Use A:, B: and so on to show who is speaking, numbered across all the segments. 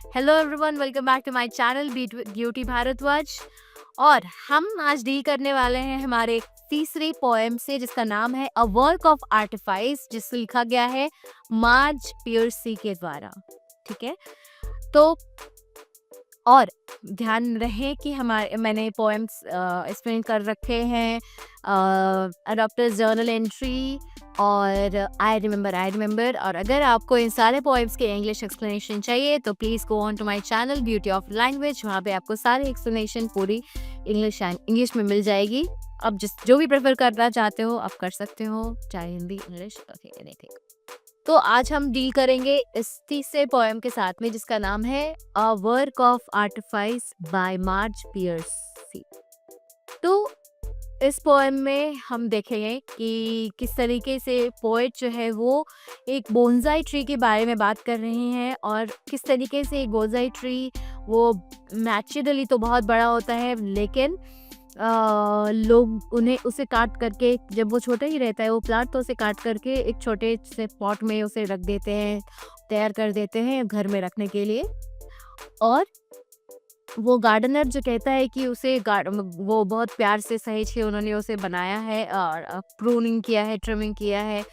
A: Hello everyone, welcome back to my channel beauty Bhardwaj. और हम आज डील करने वाले हैं हमारे तीसरे पोएम से, जिसका नाम है अ वर्क ऑफ आर्टिफाइस, जिसे लिखा गया है मार्ज पियर्सी के द्वारा। ठीक है, तो और ध्यान रहे कि मैंने पोएम्स एक्सप्लेन कर रखे हैं अडॉप्टर्स जर्नल एंट्री और आई रिमेंबर। और अगर आपको इन सारे पोएम्स के इंग्लिश एक्सप्लेनेशन चाहिए तो please go on to my channel beauty of language. वहाँ पे आपको सारी एक्सप्लेनेशन पूरी इंग्लिश में मिल जाएगी। आप जो भी प्रेफर करना चाहते हो आप कर सकते हो, चाहे हिंदी, इंग्लिश, ओके, एनीथिंग। तो आज हम डील करेंगे इस तीसरे पोएम के साथ में, जिसका नाम है a work of artifice by Marge Piercy. तो इस पोएम में हम देखेंगे कि किस तरीके से पोएट जो है वो एक बोनसाई ट्री के बारे में बात कर रहे हैं, और किस तरीके से एक बोनसाई ट्री वो नेचुरली तो बहुत बड़ा होता है, लेकिन लोग उन्हें उसे काट करके, जब वो छोटा ही रहता है वो प्लांट, तो उसे काट करके एक छोटे से पॉट में उसे रख देते हैं, तैयार कर देते हैं घर में रखने के लिए। और वो गार्डनर जो कहता है कि वो बहुत प्यार से सहेज के उन्होंने उसे बनाया है और प्रूनिंग किया है, ट्रिमिंग किया है,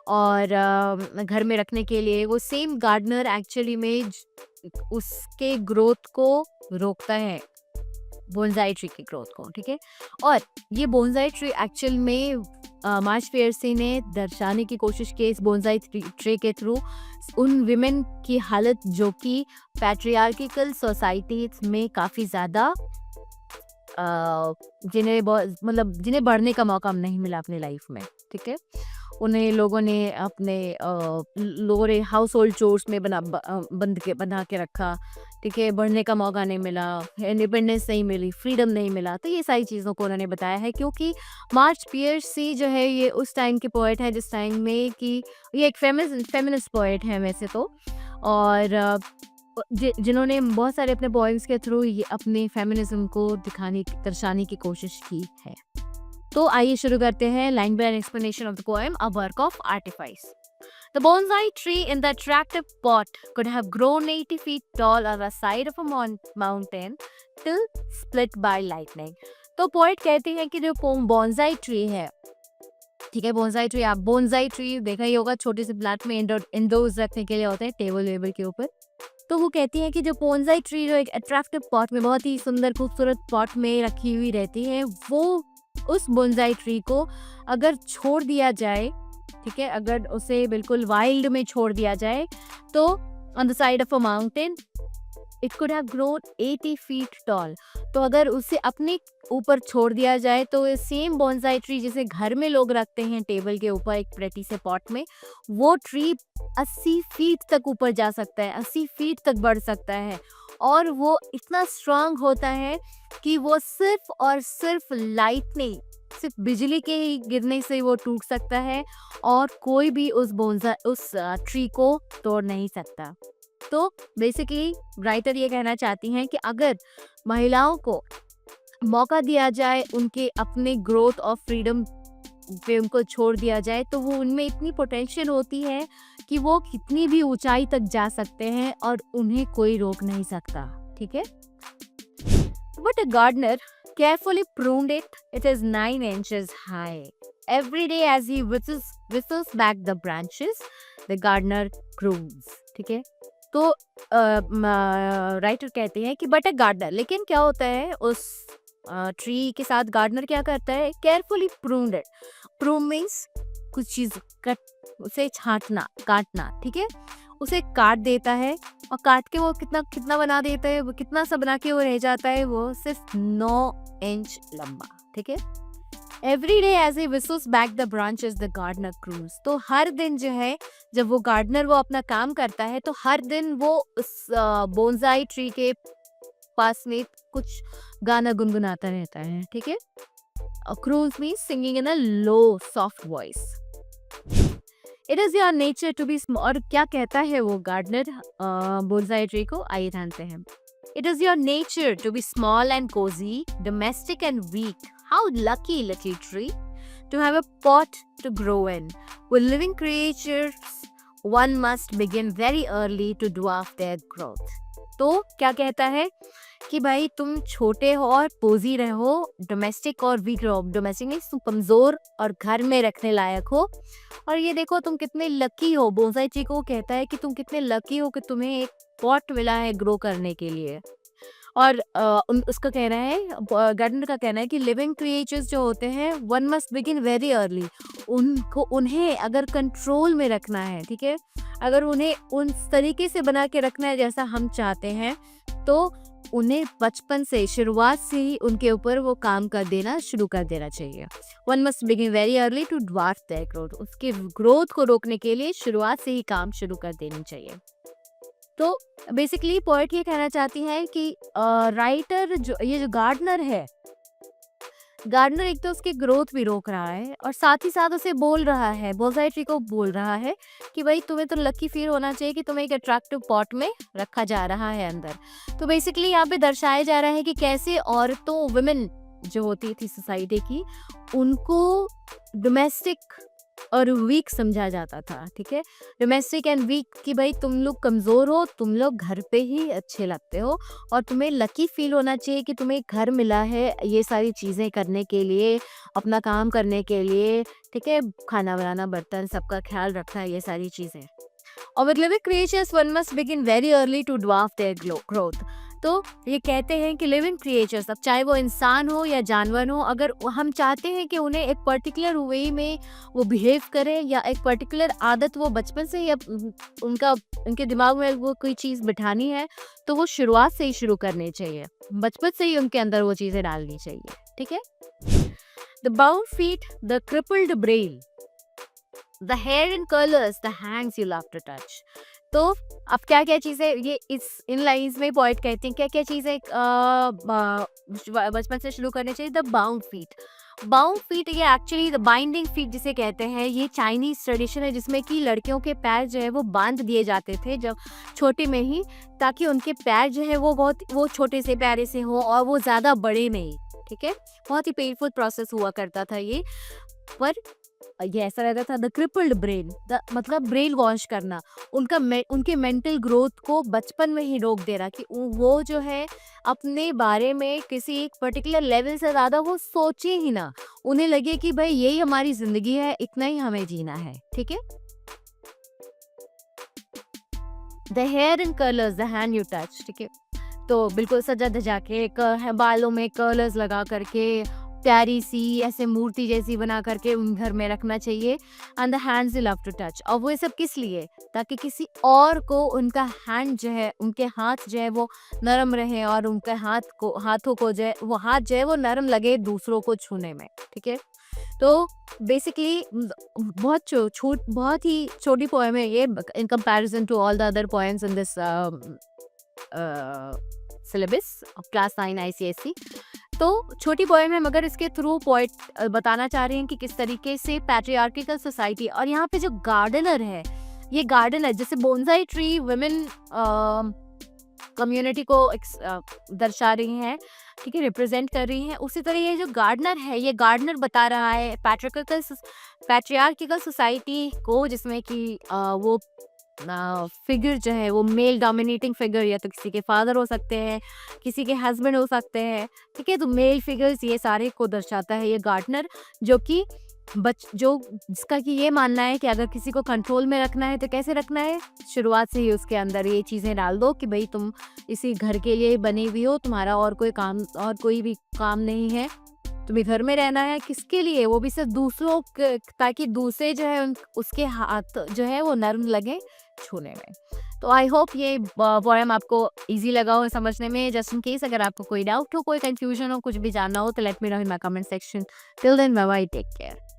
A: और घर में रखने के लिए वो सेम गार्डनर एक्चुअली में उसके ग्रोथ को रोकता है, बोनसाई ट्री की ग्रोथ को। ठीक है, और ये बोनसाई ट्री एक्चुअल में मार्ज पियर्सी ने दर्शाने की कोशिश की इस बोनसाई ट्री के थ्रू उन विमेन की हालत जो कि पैट्रियार्किकल सोसाइटीज में काफ़ी ज़्यादा जिन्हें बढ़ने का मौका नहीं मिला अपनी लाइफ में। ठीक है, उन्हें लोगों ने हाउस होल्ड चोर्स में बना के रखा। ठीक है, बढ़ने का मौका नहीं मिला, इंडिपेंडेंस नहीं मिली, फ्रीडम नहीं मिला। तो ये सारी चीज़ों को उन्होंने बताया है, क्योंकि मार्ज पियर्सी जो है ये उस टाइम के पोएट है जिस टाइम में कि ये एक फेमिनिस्ट पोएट है वैसे तो, और जिन्होंने बहुत सारे अपने पोएम्स के थ्रू ये अपने फेमिनिज्म को दर्शाने की कोशिश की है। तो आइए शुरू करते हैं line by line explanation of the poem a work of artifice. The bonsai tree in the attractive pot could have grown 80 feet tall on the side of a mountain till split by lightning. तो poet कहते हैं कि जो bonsai tree है, ठीक है, bonsai tree देखा ही होगा, छोटे से प्लांट में इंडोर्स रखने के लिए होते हैं, टेबल वेबल के ऊपर। तो वो कहती है कि जो बॉन्साई ट्री जो एक अट्रैक्टिव पॉट में, बहुत ही सुंदर खूबसूरत पॉट में रखी हुई रहती है, वो उस बोनसाई ट्री को अगर छोड़ दिया जाए, ठीक है, अगर उसे बिल्कुल वाइल्ड में छोड़ दिया जाए, तो on the side of a mountain it could have grown 80 feet tall. तो अगर उसे अपने ऊपर छोड़ दिया जाए तो सेम बोनसाई ट्री जिसे घर में लोग रखते हैं टेबल के ऊपर एक प्रेटी से पॉट में, वो ट्री 80 फीट तक ऊपर जा सकता है, 80 फीट तक बढ़ सकता है, और वो इतना स्ट्रांग होता है कि वो सिर्फ और सिर्फ लाइटनिंग, सिर्फ बिजली के ही गिरने से वो टूट सकता है, और कोई भी उस ट्री को तोड़ नहीं सकता। तो बेसिकली राइटर ये कहना चाहती हैं कि अगर महिलाओं को मौका दिया जाए, उनके अपने ग्रोथ और फ्रीडम पे उनको छोड़ दिया जाए, तो वो उनमें इतनी पोटेंशियल होती है कि वो कितनी भी ऊंचाई तक जा सकते हैं और उन्हें कोई रोक नहीं सकता। ठीक है, but a gardener carefully pruned it. It is 9 inches high. Every day as he whistles back the branches, the gardener croons. ठीक है, तो राइटर कहते हैं कि बट अ गार्डनर, लेकिन क्या होता है उस ट्री के साथ, गार्डनर क्या करता है, carefully pruned it. Prune means कुछ चीज उसे काटना। ठीक है, उसे काट देता है, और काट के वो कितना बना देता है, वो कितना सा बना के वो रह जाता है, वो सिर्फ 9 इंच लंबा। ठीक है, every day as he whistles back the branches the gardener croons. तो हर दिन जो है, जब वो गार्डनर वो अपना काम करता है, तो हर दिन वो उस बोनसाई ट्री के पास में कुछ गाना गुनगुनाता रहता है। ठीक है, croons means singing in a low soft voice. It is your nature to be small. और क्या कहता है वो गार्डनर बोनसाई ट्री को, आइए जानते हैं। It is your nature to be small and cosy, domestic and weak. How lucky little tree to have a pot to grow in. With living creatures one must begin very early to dwarf their growth. तो क्या कहता है कि भाई तुम छोटे हो और पोजी रहो, डोमेस्टिक और वीक रहो। डोमेस्टिक मीन्स तुम कमज़ोर और घर में रखने लायक हो। और ये देखो तुम कितने लकी हो। बोनसाई चिको कहता है कि तुम कितने लकी हो कि तुम्हें एक पॉट मिला है ग्रो करने के लिए। और उसका कहना है, गार्डनर का कहना है कि लिविंग क्रिएचर्स जो होते हैं one must begin very early. उन्हें अगर कंट्रोल में रखना है, ठीक है, अगर उन्हें उन तरीके से बना के रखना है जैसा हम चाहते हैं, तो उन्हें बचपन से, शुरुआत से ही उनके ऊपर वो काम कर देना शुरू कर देना चाहिए। One must begin very early to dwarf their growth. उसके ग्रोथ को रोकने के लिए शुरुआत से ही काम शुरू कर देनी चाहिए। तो बेसिकली पोएट ये कहना चाहती है कि राइटर जो ये जो गार्डनर है, गार्डनर एक तो उसकी ग्रोथ भी रोक रहा है और साथ ही साथ उसे बोल रहा है, बोनसाई ट्री को बोल रहा है कि भाई तुम्हें तो लकी फील होना चाहिए कि तुम्हें एक अट्रैक्टिव पॉट में रखा जा रहा है अंदर। तो बेसिकली यहाँ पे दर्शाया जा रहा है कि कैसे औरतों, वुमेन जो होती थी सोसाइटी की, उनको डोमेस्टिक और वीक समझा जाता था, ठीक है। डोमेस्टिक एंड वीक कि भाई तुम लोग कमज़ोर हो, तुम लोग घर पे ही अच्छे लगते हो और तुम्हें लकी फील होना चाहिए कि तुम्हें घर मिला है ये सारी चीज़ें करने के लिए, अपना काम करने के लिए, ठीक है, खाना बनाना, बर्तन, सबका ख्याल रखना, ये सारी चीज़ें। और with living creatures one must begin very early to dwarf their growth. तो ये कहते हैं कि लिविंग क्रिएचर्स, अब चाहे वो इंसान हो या जानवर हो, अगर हम चाहते हैं कि उन्हें एक पर्टिकुलर वे में वो बिहेव करें या एक पर्टिकुलर आदत वो बचपन से ही उनके दिमाग में वो कोई चीज़ बिठानी है, तो वो शुरुआत से ही शुरू करनी चाहिए, बचपन से ही उनके अंदर वो चीज़ें डालनी चाहिए, ठीक है। The bound feet, the crippled brain, the hair in curls, the hands you love to touch. तो अब क्या क्या चीज़ें ये इन लाइन्स में पोएट कहते हैं क्या क्या चीज़ें बचपन से शुरू करनी चाहिए। द बाउंड फीट ये एक्चुअली द बाइंडिंग फीट जिसे कहते हैं, ये चाइनीज ट्रेडिशन है जिसमें कि लड़कियों के पैर जो है वो बांध दिए जाते थे जब छोटे में ही, ताकि उनके पैर जो है वो छोटे से प्यारे से हो और वो ज़्यादा बड़े नहीं, ठीक है। बहुत ही पेनफुल प्रोसेस हुआ करता था ये, पर ये ऐसा रहता था। द क्रिपल्ड ब्रेन, मतलब ब्रेन वॉश करना, उनके मेंटल ग्रोथ को बचपन में ही रोक दे रहा कि वो जो है अपने बारे में किसी एक पर्टिकुलर लेवल से ज़्यादा वो सोचे ही ना, उन्हें लगे कि भाई यही हमारी ज़िंदगी है, इतना ही हमें जीना है, ठीक है। The hair in curls, the hand you touch, ठीक है। तो बिल्कुल सजा धजा के बालों में कलर्स लगा करके प्यारी सी ऐसे मूर्ति जैसी बना करके घर में रखना चाहिए। And the hands you love to touch, और वो सब किस लिए, ताकि किसी और को उनका हैंड जो है, उनके हाथ जो है वो नरम रहे और उनके हाथों को जो है वो हाथ जो है वो नरम लगे दूसरों को छूने में, ठीक है। तो बेसिकली बहुत ही छोटी पोएम है ये in comparison to all the other poems in this syllabus of class 9 ICSE। तो छोटी पोएम है मगर इसके थ्रू पोएट बताना चाह रहे हैं कि किस तरीके से पैट्रियार्किकल सोसाइटी, और यहाँ पे जो गार्डनर है, ये गार्डनर जैसे बोनसाई ट्री वुमेन कम्युनिटी को दर्शा रही हैं, ठीक है, रिप्रेजेंट कर रही हैं, उसी तरह ये जो गार्डनर है, ये गार्डनर बता रहा है पैट्रियार्किकल सोसाइटी को, जिसमें कि वो फिगर जो है वो मेल डोमिनेटिंग फिगर, या तो किसी के फादर हो सकते हैं, किसी के हस्बैंड हो सकते हैं, ठीक है। तो मेल फिगर्स ये सारे को दर्शाता है ये गार्डनर, जो कि जिसका कि ये मानना है कि अगर किसी को कंट्रोल में रखना है तो कैसे रखना है, शुरुआत से ही उसके अंदर ये चीज़ें डाल दो कि भाई तुम इसी घर के लिए बनी हुई हो, तुम्हारा और कोई भी काम नहीं है, तुम्हें घर में रहना है। किसके लिए, वो भी सिर्फ दूसरों ताकि दूसरे जो है उसके हाथ जो है वो नरम लगे छूने में। तो आई होप ये पोएम आपको इजी लगा हो समझने में। जस्ट इन केस अगर आपको कोई डाउट हो, कोई कंफ्यूजन हो, कुछ भी जानना हो, तो let me know in my comment section. Till then bye bye, take care.